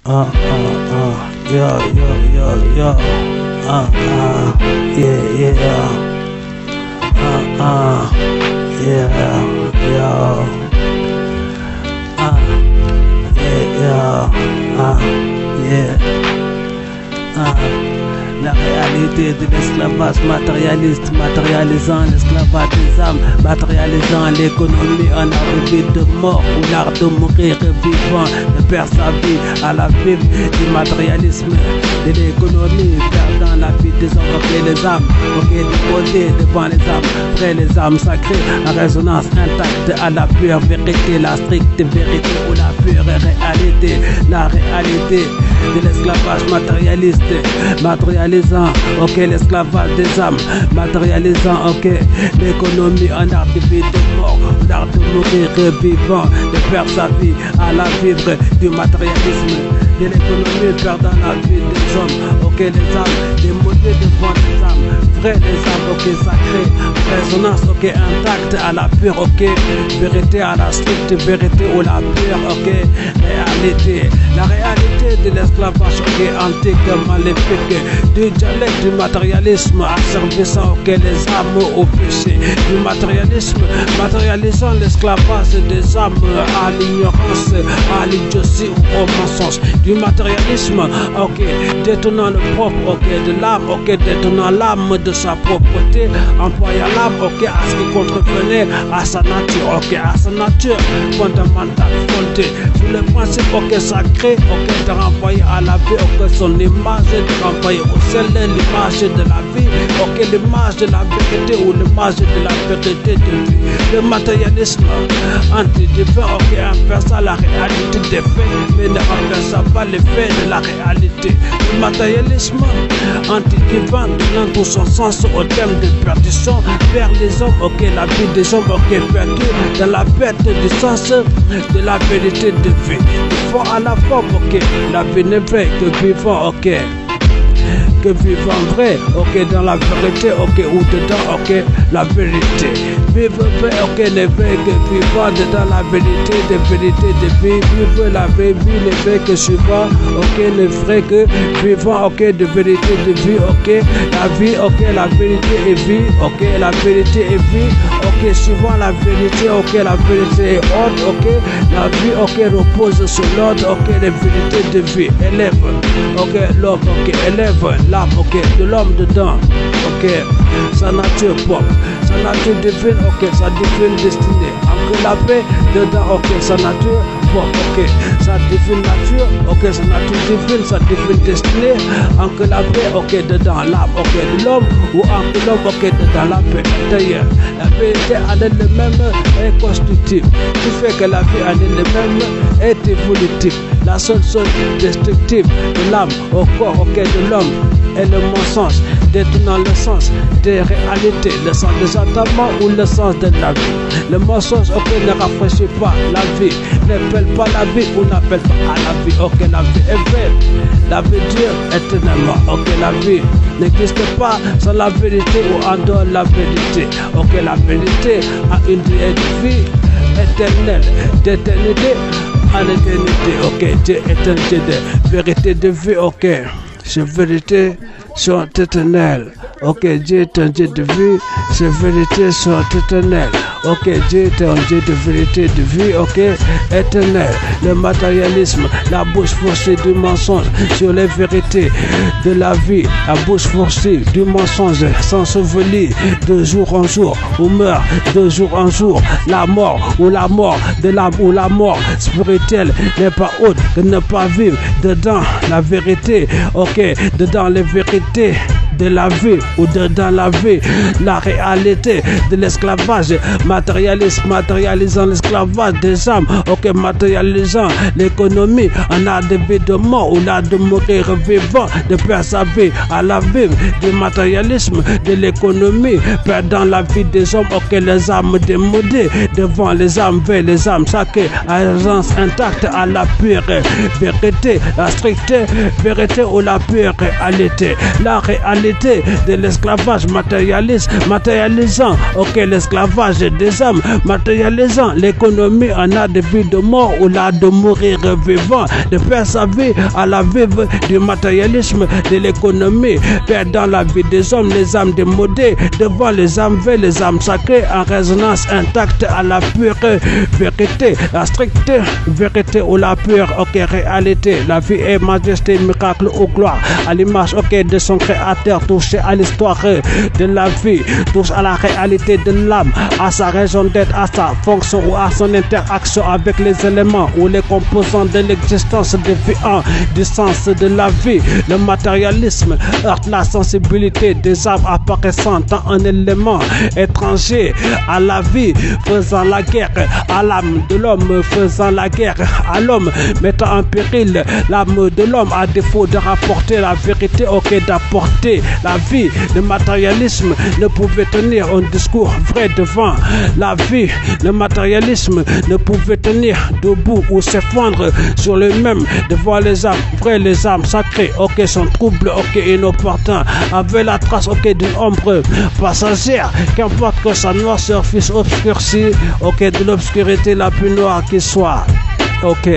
Yo, yo, yo, yo. Yeah, yeah. Yeah, yo. Yeah, yeah. La réalité de l'esclavage matérialiste, matérialisant l'esclavage des âmes, matérialisant l'économie en arrivée de mort, où l'art de mourir vivant, de perdre sa vie à la vie du matérialisme, de l'économie, perdant la vie des hommes et les âmes, déposées devant les âmes, près les âmes sacrées, en résonance intacte à la pure vérité, la stricte vérité ou la pure réalité, la réalité de l'esclavage matérialiste, matérialisant, l'esclavage des âmes, matérialisant, l'économie en art de vie de mort, l'art de mourir vivant, de perdre sa vie à la vivre du matérialisme, de l'économie perdant la vie des hommes, les âmes, des modèles devant les âmes, vraies les âmes, sacrées, résonance, intacte à la pure, vérité à la stricte vérité ou la pure, réalité, la réalité de l'esclavage, antique, maléfique, du dialecte du matérialisme, asservissant, les âmes au péché, du matérialisme, matérialisant l'esclavage des âmes à l'ignorance, à l'idiotie ou au mensonge, du matérialisme, détenant le propre, de l'âme, détenant l'âme de sa propreté, employant l'âme, à ce qui contrevenait à sa nature, à sa nature fondamentale, fondée sur le principe, sacré, de renvoyer à la vie, son image, de renvoyer au ciel l'image de la vie, l'image de la vérité ou l'image de la vérité de vie. Le matérialisme anti-divin, inverse la réalité des faits, mais ne renverse pas les faits de la réalité. Le matérialisme anti-divin donnant tout son sens au thème de perdition vers les hommes, la vie des hommes, perdue dans la perte du sens de la vérité de vie. Il faut à la fois, la vie n'est vraie que vivant, que vivant vrai, dans la vérité, ou dedans, la vérité. Vivre vrai, ne vrai que vivant dedans la vérité, de vie. Vivre la vraie vie, ne vrai que suivant, ne vrai que vivant, de vérité de vie, la vie, la vérité est vie, la vérité est vie, suivant la vérité, la vérité est ordre, la vie, repose sur l'ordre, la vérité de vie, élève, l'homme, élève l'âme, de l'homme dedans, sa nature propre, sa nature divine, sa divine destinée, la paix dedans, sa nature propre, sa divine nature, sa nature divine, sa divine destinée, la paix, dedans l'âme, de l'homme, ou l'homme, dedans la paix intérieure. La vérité en elle-même est constitutive, qui fait que la vie en elle-même est évolutive. La seule chose destructive de l'âme au corps, de l'homme, est le mensonge, détournant le sens des réalités, le sens des attendements ou le sens de la vie. Le mensonge, ne rafraîchit pas la vie, n'appelle pas la vie ou n'appelle pas à la vie. La vie est vraie, la vie dure éternellement. La vie n'existe pas sans la vérité ou en dehors de la vérité. La vérité a une durée de vie éternelle, d'éternité en éternité. Dieu éternité de vérité de vie, ces vérités sont éternelles. Dieu est un Dieu de vie, ces vérités sont éternelles. Dieu est un Dieu de vérité, de vie, éternelle. Le matérialisme, la bouche forcée du mensonge sur les vérités de la vie, la bouche forcée du mensonge s'ensevelit de jour en jour, ou meurt de jour en jour. La mort ou la mort de l'âme ou la mort spirituelle n'est pas autre que ne pas vivre dedans la vérité, dedans les vérités de la vie ou dans la vie, la réalité de l'esclavage matérialiste, matérialisant l'esclavage des âmes, matérialisant l'économie en art de vie de mort ou l'art de mourir vivant, de perdre sa vie à la vie, du matérialisme de l'économie, perdant la vie des hommes, les âmes démodées devant les âmes veilles, les âmes sacrées, à l'essence intacte à la pure vérité, la stricte vérité ou la pure réalité, la réalité réalité de l'esclavage matérialisant, ok, l'esclavage des hommes, matérialisant l'économie en art de vie de mort ou l'art de mourir vivant, de faire sa vie à la vive du matérialisme de l'économie, perdant la vie des hommes, les âmes démodées, devant les âmes vraies, les âmes sacrées, en résonance intacte à la pure vérité, la stricte vérité ou la pure, ok, réalité. La vie est majesté, miracle ou gloire, à l'image, ok, de son créateur, touché à l'histoire de la vie, touche à la réalité de l'âme, à sa raison d'être, à sa fonction ou à son interaction avec les éléments ou les composants de l'existence défiant du sens de la vie. Le matérialisme heurte la sensibilité des âmes apparaissant en un élément étranger à la vie, faisant la guerre à l'âme de l'homme, faisant la guerre à l'homme, mettant en péril l'âme de l'homme à défaut de rapporter la vérité, ok, d'apporter la vie. Le matérialisme ne pouvait tenir un discours vrai devant la vie. Le matérialisme ne pouvait tenir debout ou s'effondrer sur lui-même devant les âmes vraies, les âmes sacrées, ok, son trouble, ok, inopportun, avec la trace, ok, d'une ombre passagère, qu'importe que sa noirceur puisse obscurcir, ok, de l'obscurité la plus noire qui soit. Ok,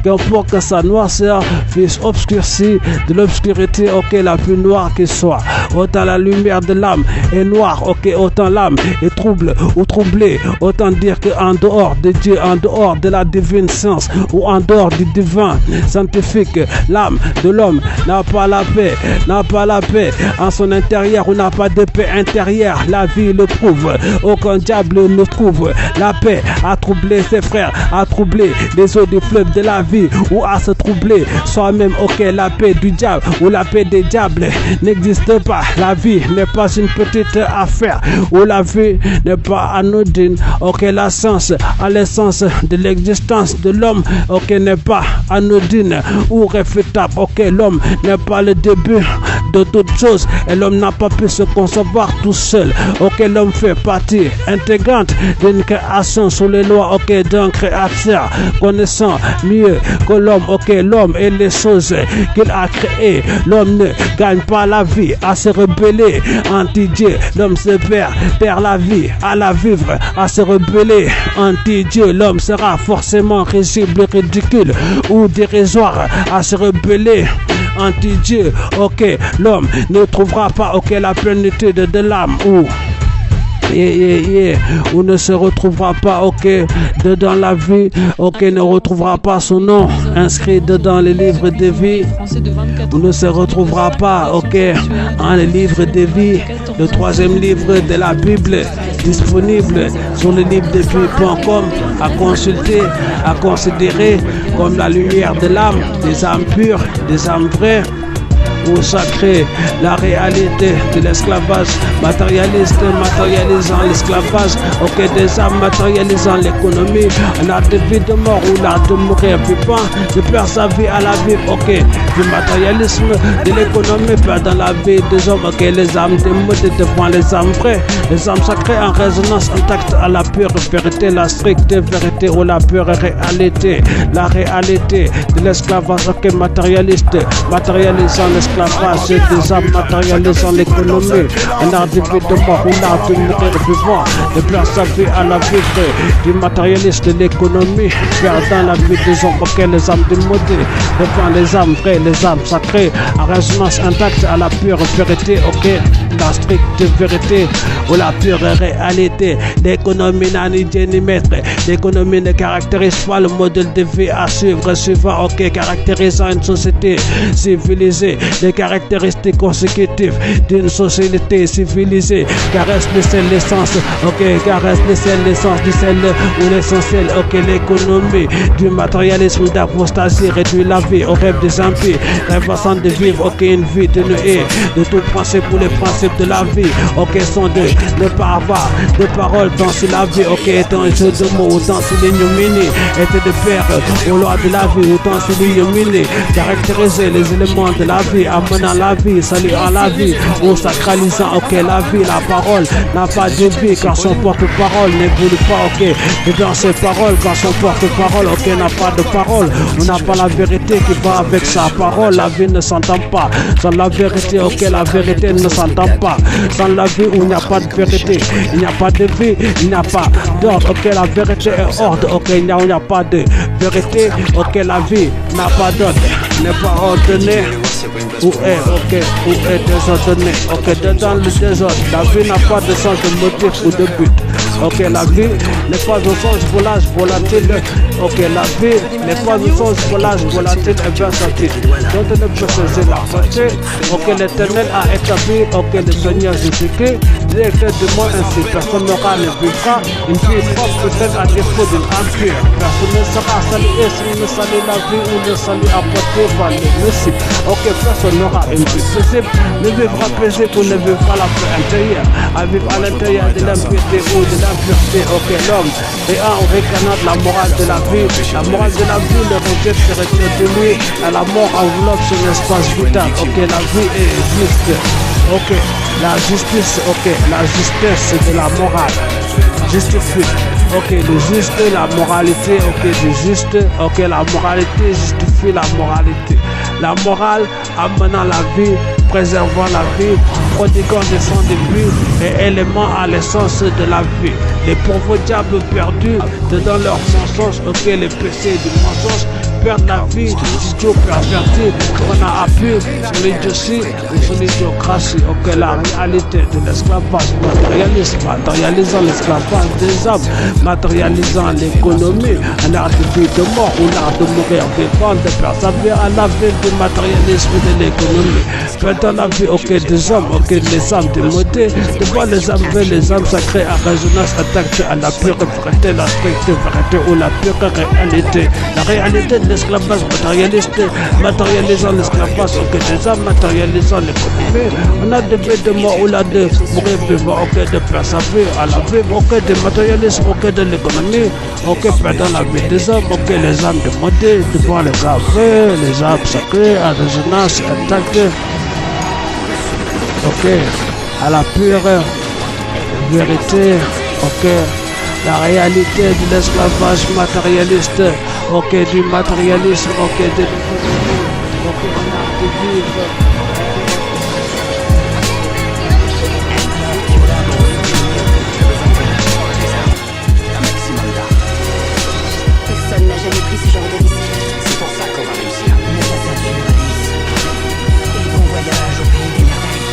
qu'importe que sa noirceur puisse obscurcir de l'obscurité, ok, la plus noire qui soit. Autant la lumière de l'âme est noire, ok, autant l'âme est trouble ou troublée. Autant dire qu'en dehors de Dieu, en dehors de la divine science ou en dehors du divin scientifique, l'âme de l'homme n'a pas la paix, n'a pas la paix en son intérieur ou n'a pas de paix intérieure. La vie le prouve, aucun diable ne trouve la paix à troubler ses frères, à troubler les eaux du fleuve de la vie ou à se troubler soi-même, ok, la paix du diable ou la paix des diables n'existe pas. La vie n'est pas une petite affaire ou la vie n'est pas anodine, ok, la science à l'essence de l'existence de l'homme, ok, n'est pas anodine ou réfutable, ok, l'homme n'est pas le début de toute chose et l'homme n'a pas pu se concevoir tout seul, ok, l'homme fait partie intégrante d'une création sous les lois, ok, d'un créateur connaissant mieux que l'homme, ok, l'homme et les choses qu'il a créées. L'homme ne gagne pas la vie à se rebeller anti-Dieu, l'homme se perd la vie à la vivre, à se rebeller anti-Dieu, l'homme sera forcément risible, ridicule ou dérisoire à se rebeller anti-Dieu, ok, l'homme ne trouvera pas, ok, la plénitude de l'âme ou ne se retrouvera pas, ok, dedans la vie, ok, ne retrouvera pas son nom inscrit dedans les livres de vie, ou ne se retrouvera pas, ok, dans les livres de vie, le troisième livre de la Bible disponible sur le livre de vie.com à consulter, à considérer comme la lumière de l'âme, des âmes pures, des âmes vraies ou sacré, la réalité de l'esclavage matérialiste, matérialisant l'esclavage, ok, des âmes matérialisant l'économie, l'art de vie de mort ou l'art de mourir vivant, de perdre sa vie à la vie, ok, du matérialisme, de l'économie, perdant la vie des hommes, ok, les âmes démodées devant les âmes vraies, les âmes sacrées en résonance intacte à la pure vérité, la stricte vérité ou la pure réalité, la réalité de l'esclavage, ok, matérialiste, matérialisant l'esclavage, des âmes matérialisant l'économie, un art de vie de mort ou l'art de mourir vivant, de perdre sa vie à la vie du matérialiste de l'économie, perdant la vie des hommes, ok, les âmes démodées devant les âmes vraies, les âmes sacrées en résonance intacte à la pure vérité, ok, la stricte vérité ou la pure réalité. L'économie n'a ni Dieu ni maître, l'économie ne caractérise pas le modèle de vie à suivre suivant, ok, caractérisant une société civilisée. Les caractéristiques consécutives d'une société civilisée caresse le sel, l'essence, ok, caresse le sel, l'essence du sel ou l'essentiel, ok, l'économie du matérialisme d'apostasie réduit la vie au rêve des impies, rêvant de vivre, ok, une vie dénuée de tout principe pour les principes principes de la vie, ok, sont de paravoir, de paroles dans sur la vie, ok, étant un jeu de mots, autant sur l'ignominie, était de père aux lois de la vie, autant sur l'ignominie, caractériser les éléments de la vie, amenant la vie, saluant la vie, ou sacralisant, ok, la vie, la parole n'a pas de vie, car son porte-parole n'évolue pas, ok, et dans ses paroles, quand son porte-parole, ok, n'a pas de parole, on n'a pas la vérité qui va avec sa parole, la vie ne s'entend pas, sans la vérité, ok, la vérité ne s'entend pas, sans la vie où il n'y a pas de vérité, il n'y a pas de vie, il n'y a pas d'ordre, ok, la vérité est ordre, ok, il n'y a pas de vérité, ok, la vie n'a pas d'ordre, n'est pas ordonnée, où est, ok, où est désordonné, ok, dedans le désordre, la vie n'a pas de sens de motif ou de but, ok, la vie n'est pas au sens volatile, ok, la vie n'est pas au sens volatile et versatile, dont on ne peut saisir la portée, ok, l'éternel a établi, ok, le Seigneur Jésus-Christ, directeur de moi ainsi, personne n'aura ne vivra, une vie propre peut-être à défaut d'une empire, personne ne sera salué si on ne salue la vie ou le salut apporté par le Messie, ok, personne n'aura une vie paisible, ne vivra paisible ou ne vivra la paix intérieure, à vivre à l'intérieur de l'impureté ou de l'impureté, ok, l'homme, et en réclamant la morale de la vie le rejette, se retire de lui, et la mort enveloppe son espace vital, ok, la vie est juste, ok, la justice, ok, la justesse de la morale, justifie, ok, le juste, la moralité, ok, le juste, ok, la moralité justifie la moralité, la morale amenant la vie, préservant la vie, prodiguant des sons de vie et élément à l'essence de la vie. Les pauvres diables perdus dans leurs mensonges, ok, les péchés du mensonge, perdent la vie, les idiots pervertis, on a appuyé sur l'idiotie ou sur l'idiocratie, ok, la réalité de l'esclavage matérialisant l'esclavage des hommes, matérialisant l'économie, un art de vie de mort ou l'art de mourir vivant, de persévérer à la vie du matérialisme de l'économie, perdant la vie, ok, des hommes, ok, les âmes démodées, devant les âmes vraies, les âmes sacrées à résonance attaquée à la pure vérité, la stricte vérité ou la pure réalité, la réalité de l'esclavage matérialiste, matérialisant l'esclavage, ok, des hommes, matérialisant l'économie, on a de vie de mort ou la de mourir vivant, ok, de persévérer à la vie, ok, de matérialisme, ok, de l'économie, ok, perdant la vie des hommes, ok, les âmes démodées, devant les âmes vraies, les âmes sacrées à résonance attaquée, ok, à la pure vérité, ok, la réalité de l'esclavage matérialiste, ok, du matérialisme, ok, de vivre. Personne n'a jamais pris ce genre de risque. C'est pour ça qu'on va réussir. Ne pas faire Alice. Et bon voyage au pays des merveilles.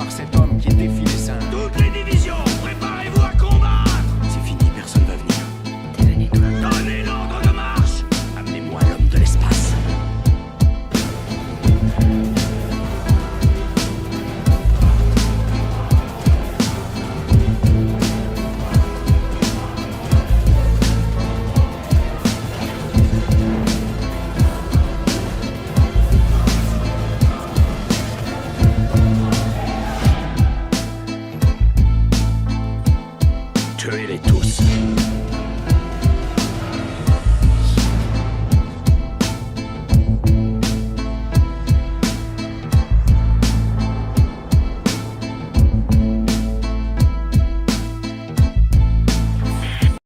voir cet homme